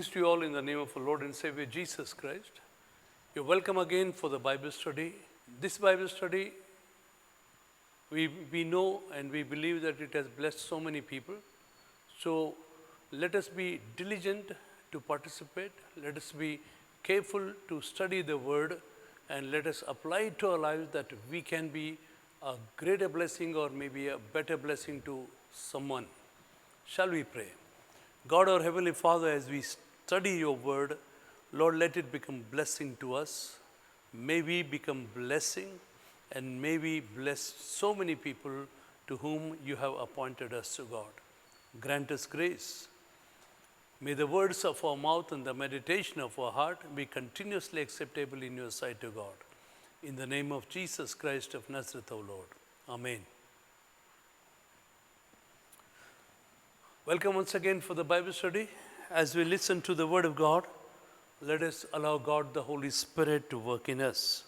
Greetings to you all in the name of our Lord and Savior Jesus Christ. You're welcome again for the Bible study. This Bible study, we know and we believe that it has blessed so many people. So let us be diligent to participate. Let us be careful to study the Word and let us apply it to our lives that we can be a greater blessing or maybe a better blessing to someone. Shall we pray? God, our Heavenly Father, as we study your word, Lord, let it become blessing to us. May we become blessing and may we bless so many people to whom you have appointed us to God. Grant us grace. May the words of our mouth and the meditation of our heart be continuously acceptable in your sight, O God. In the name of Jesus Christ of Nazareth, O Lord. Amen. Welcome once again for the Bible study. As we listen to the Word of God, let us allow God the Holy Spirit to work in us.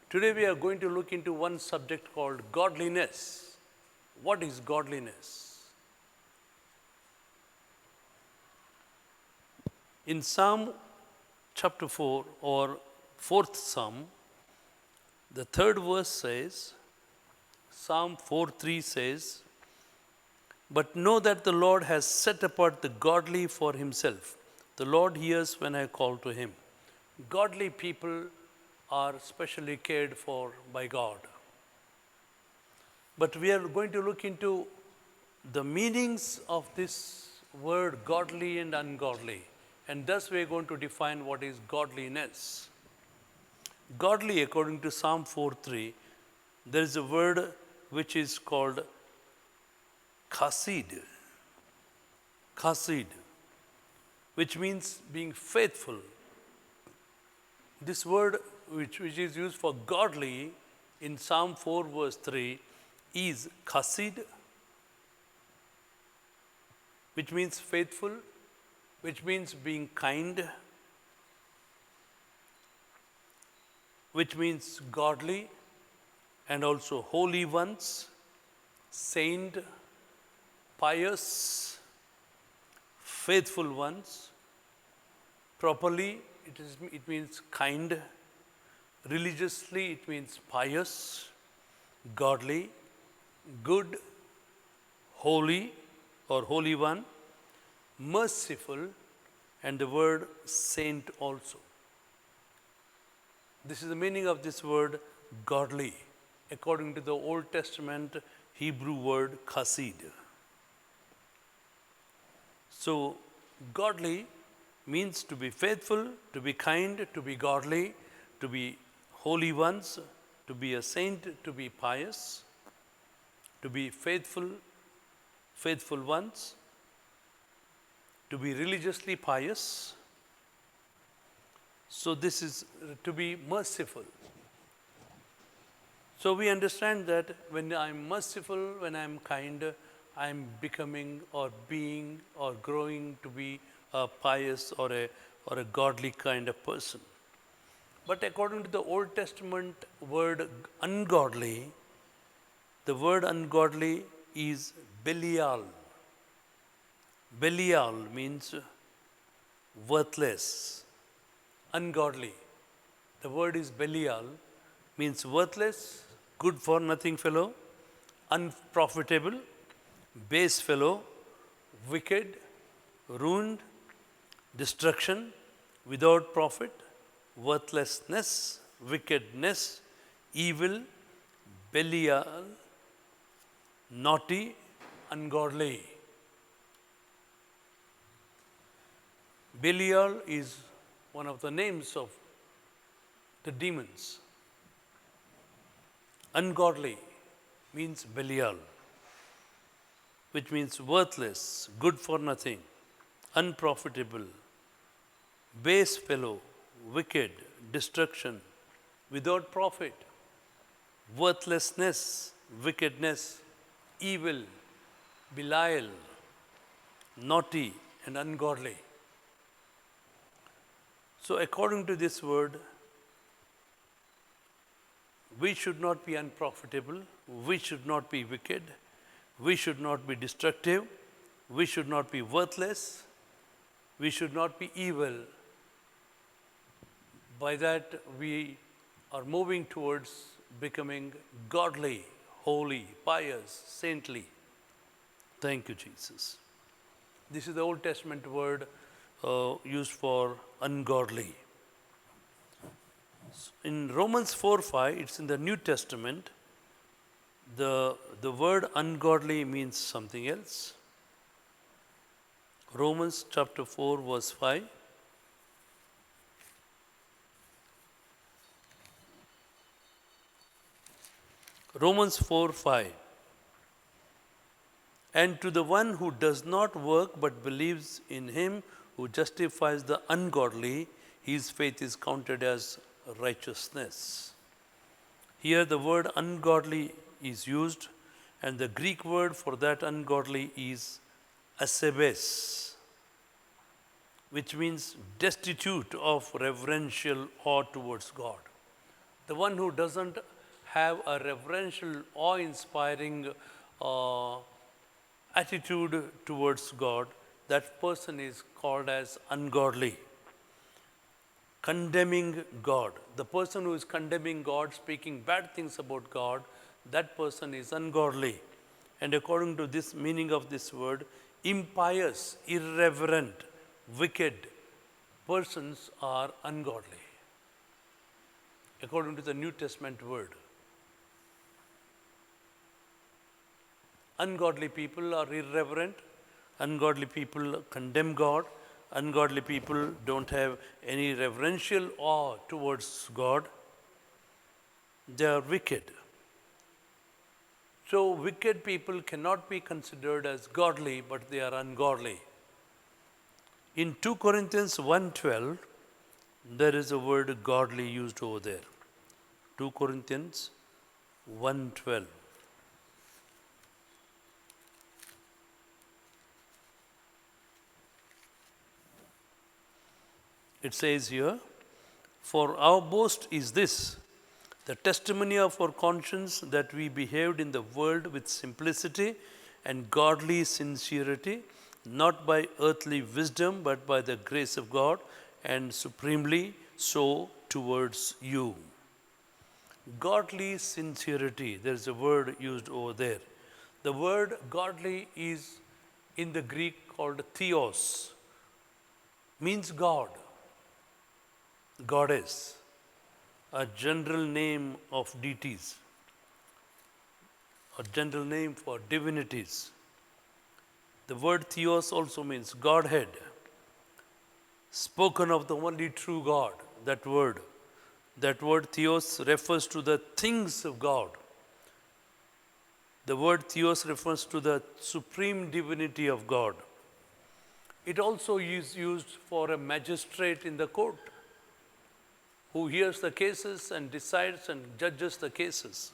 Today we are going to look into one subject called godliness. What is godliness? In Psalm chapter 4 or 4th Psalm, the third verse says, Psalm 4:3 says, "But know that the Lord has set apart the godly for himself. The Lord hears when I call to him." Godly people are specially cared for by God. But we are going to look into the meanings of this word godly and ungodly. And thus we are going to define what is godliness. Godly, according to Psalm 4:3, there is a word which is called Chassid, which means being faithful. This word, which is used for godly in Psalm 4 verse 3, is Chassid, which means faithful, which means being kind, which means godly, and also holy ones, saint, pious, faithful ones. Properly, it means kind. Religiously, it means pious, godly, good, holy or holy one, merciful, and the word saint also. This is the meaning of this word godly, according to the Old Testament Hebrew word chassid. So, godly means to be faithful, to be kind, to be godly, to be holy ones, to be a saint, to be pious, to be faithful ones, to be religiously pious. So, this is to be merciful. So, we understand that when I am merciful, when I am kind, I am becoming or being or growing to be a pious or a godly kind of person. But according to the Old Testament word ungodly, the word ungodly is Belial. Belial means worthless, ungodly. The word is Belial, means worthless, good for nothing fellow, unprofitable, base fellow, wicked, ruined, destruction, without profit, worthlessness, wickedness, evil, Belial, naughty, ungodly. Belial is one of the names of the demons. Ungodly means Belial, which means worthless, good for nothing, unprofitable, base fellow, wicked, destruction, without profit, worthlessness, wickedness, evil, Belial, naughty, and ungodly. So, according to this word, we should not be unprofitable, we should not be wicked, we should not be destructive, we should not be worthless, We should not be evil. By that, we are moving towards becoming godly, holy, pious, saintly. Thank you, Jesus. This is the Old Testament word used for ungodly. In Romans 4:5, it's in the New Testament. The word ungodly means something else. Romans chapter 4, verse 5. Romans 4:5. And to the one who does not work but believes in him who justifies the ungodly, his faith is counted as righteousness. Here the word ungodly is used, and the Greek word for that ungodly is asebes, which means destitute of reverential awe towards God. The one who doesn't have a reverential, awe-inspiring attitude towards God, that person is called as ungodly. Condemning God. The person who is condemning God, speaking bad things about God, that person is ungodly. And according to this meaning of this word, impious, irreverent, wicked persons are ungodly, according to the New Testament word. Ungodly people are irreverent. Ungodly people condemn God. Ungodly people don't have any reverential awe towards God. They are wicked. So wicked people cannot be considered as godly, but they are ungodly. In 2 Corinthians 1:12, there is a word godly used over there. 2 Corinthians 1:12. It says here, for our boast is this, the testimony of our conscience, that we behaved in the world with simplicity and godly sincerity, not by earthly wisdom, but by the grace of God, and supremely so towards you. Godly sincerity, there is a word used over there. The word godly is in the Greek called theos, means God, goddess, a general name of deities, a general name for divinities. The word theos also means Godhead, spoken of the only true God. That word theos refers to the things of God. The word theos refers to the supreme divinity of God. It also is used for a magistrate in the court, who hears the cases and decides and judges the cases,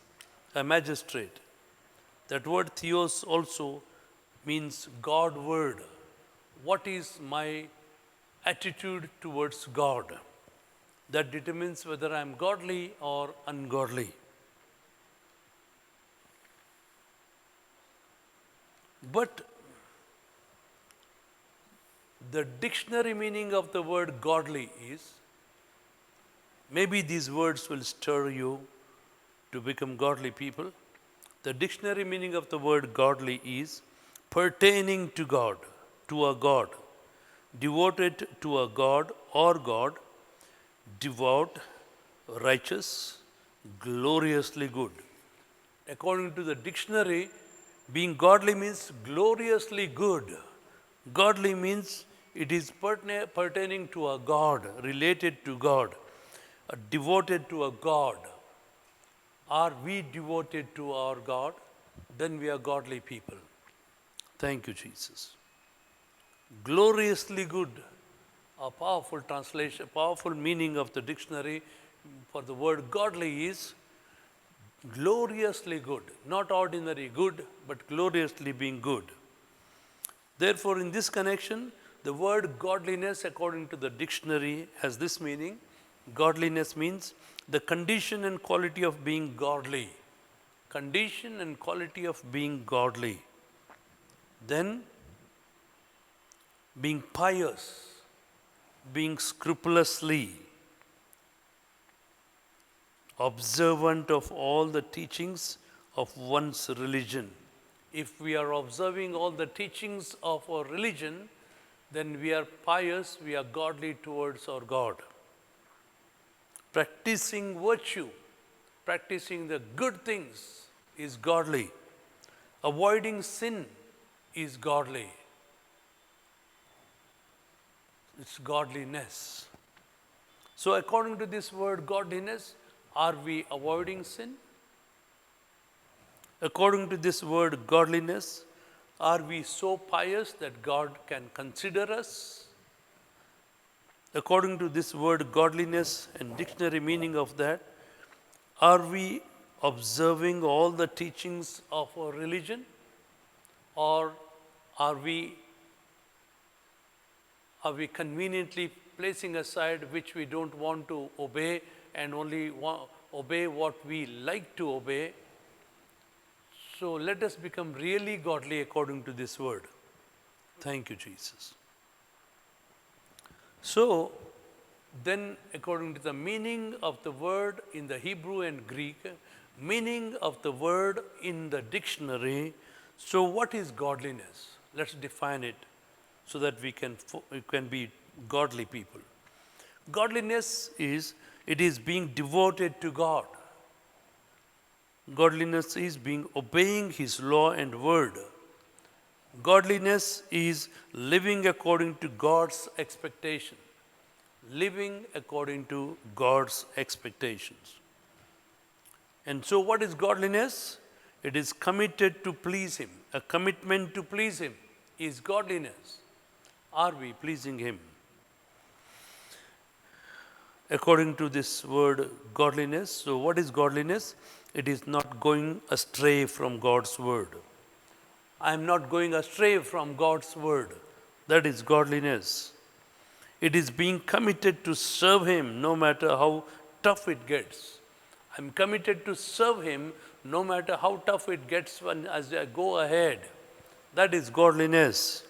a magistrate. That word theos also means God word. What is my attitude towards God? That determines whether I am godly or ungodly. But the dictionary meaning of the word godly is, maybe these words will stir you to become godly people. The dictionary meaning of the word godly is pertaining to God, to a God, devoted to a God or God, devout, righteous, gloriously good. According to the dictionary, being godly means gloriously good. Godly means it is pertaining to a God, related to God, devoted to a God. Are we devoted to our God? Then we are godly people. Thank you, Jesus. Gloriously good, a powerful translation, powerful meaning of the dictionary for the word godly is gloriously good, not ordinary good, but gloriously being good. Therefore, in this connection, the word godliness, according to the dictionary, has this meaning. Godliness means the condition and quality of being godly. Condition and quality of being godly. Then, being pious, being scrupulously observant of all the teachings of one's religion. If we are observing all the teachings of our religion, then we are pious, we are godly towards our God. Practicing virtue, practicing the good things is godly. Avoiding sin is godly. It's godliness. So according to this word godliness, are we avoiding sin? According to this word godliness, are we so pious that God can consider us? According to this word godliness and dictionary meaning of that, are we observing all the teachings of our religion? Or are we conveniently placing aside which we don't want to obey and only obey what we like to obey? So let us become really godly according to this word. Thank you, Jesus. So then, according to the meaning of the word in the Hebrew and Greek, meaning of the word in the dictionary, so what is godliness? Let's define it so that we can be godly people. Godliness is, it is being devoted to God. Godliness is being obeying His law and word. Godliness is living according to God's expectation. Living according to God's expectations. And so what is godliness? It is committed to please Him. A commitment to please Him is godliness. Are we pleasing Him? According to this word godliness, so what is godliness? It is not going astray from God's word. I am not going astray from God's word. That is godliness. It is being committed to serve Him no matter how tough it gets. I'm committed to serve Him no matter how tough it gets as I go ahead. That is godliness.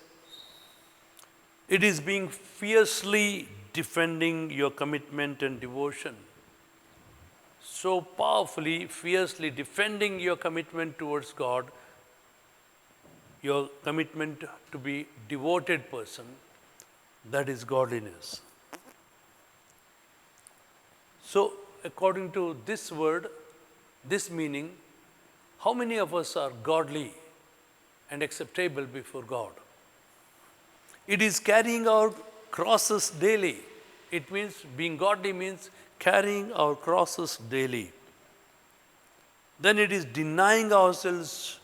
It is being fiercely defending your commitment and devotion. So powerfully, fiercely defending your commitment towards God, your commitment to be devoted person, that is godliness. So according to this word, this meaning, how many of us are godly and acceptable before God? It is carrying our crosses daily. It means being godly means carrying our crosses daily. Then it is denying ourselves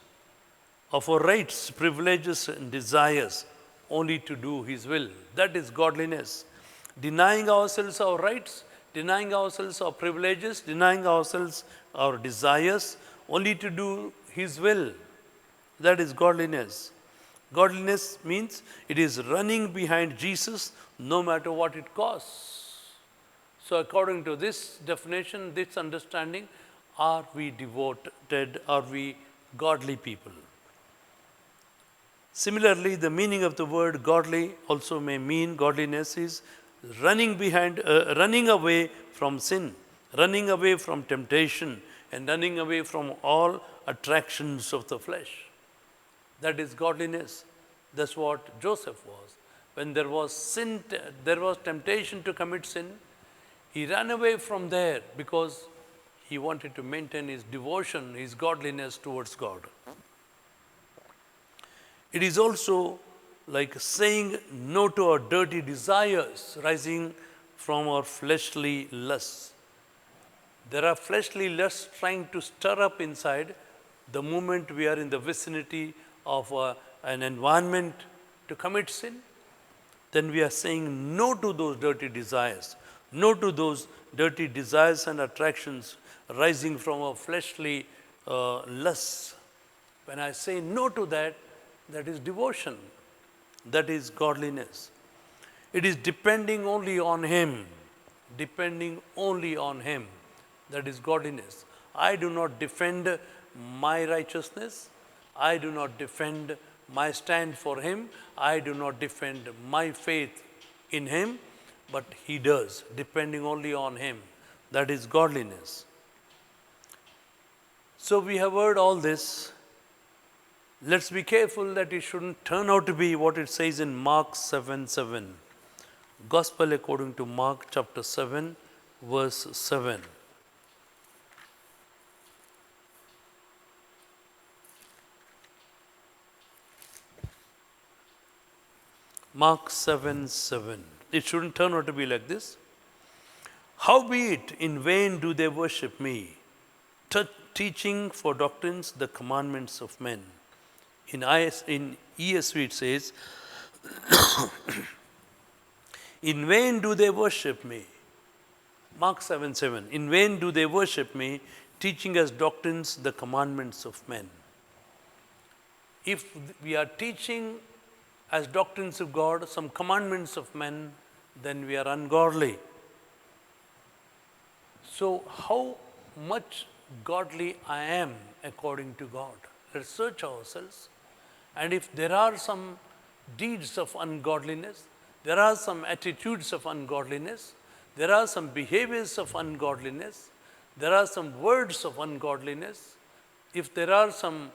of our rights, privileges, and desires only to do His will. That is godliness. Denying ourselves our rights, denying ourselves our privileges, denying ourselves our desires only to do His will. That is godliness. Godliness means it is running behind Jesus no matter what it costs. So according to this definition, this understanding, are we devoted, are we godly people? Similarly, the meaning of the word godly also may mean godliness is running away from sin, running away from temptation, and running away from all attractions of the flesh. That is godliness. That's what Joseph was. When there was sin, there was temptation to commit sin, he ran away from there because he wanted to maintain his devotion, his godliness towards God. It is also like saying no to our dirty desires rising from our fleshly lusts. There are fleshly lusts trying to stir up inside the moment we are in the vicinity of an environment to commit sin. Then we are saying no to those dirty desires, no to those dirty desires and attractions rising from our fleshly lusts. When I say no to that, that is devotion. That is godliness. It is depending only on Him. Depending only on Him. That is godliness. I do not defend my righteousness. I do not defend my stand for Him. I do not defend my faith in Him. but he does, depending only on him. That is godliness. So we have heard all this. Let's be careful that it shouldn't turn out to be what it says in Mark 7:7. Gospel according to Mark chapter 7, verse 7. Mark 7:7. It shouldn't turn out to be like this. Howbeit, in vain do they worship me, teaching for doctrines the commandments of men. In ESV it says, in vain do they worship me. Mark 7:7. In vain do they worship me, teaching as doctrines the commandments of men. If we are teaching as doctrines of God some commandments of men, then we are ungodly. So how much godly I am according to God? Let's search ourselves. And if there are some deeds of ungodliness, there are some attitudes of ungodliness, there are some behaviors of ungodliness, there are some words of ungodliness, if there are some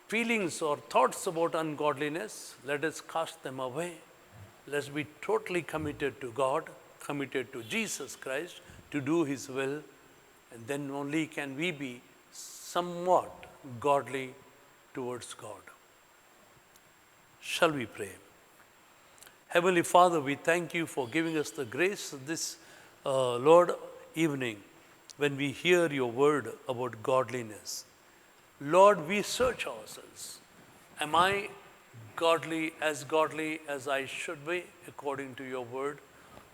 feelings or thoughts about ungodliness, let us cast them away. Let's be totally committed to God, committed to Jesus Christ, to do His will, and then only can we be somewhat godly towards God. Shall we pray? Heavenly Father, we thank you for giving us the grace of this, Lord, evening when we hear your word about godliness. Lord, we search ourselves. Am I godly as I should be according to your word?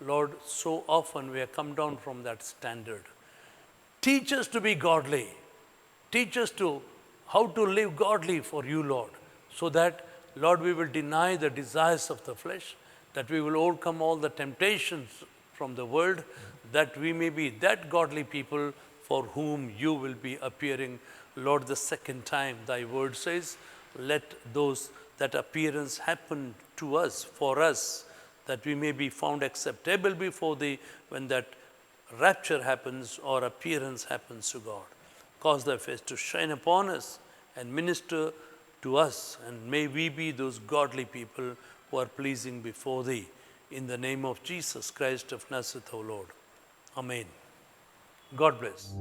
Lord, so often we have come down from that standard. Teach us to be godly. Teach us to how to live godly for you, Lord, so that, Lord, we will deny the desires of the flesh, that we will overcome all the temptations from the world, that we may be that godly people for whom you will be appearing, Lord, the second time. Thy word says, let that appearance happen to us, for us, that we may be found acceptable before thee when that rapture happens or appearance happens to God. Cause thy face to shine upon us and minister to us, and may we be those godly people who are pleasing before thee. In the name of Jesus Christ of Nazareth, O Lord. Amen. God bless.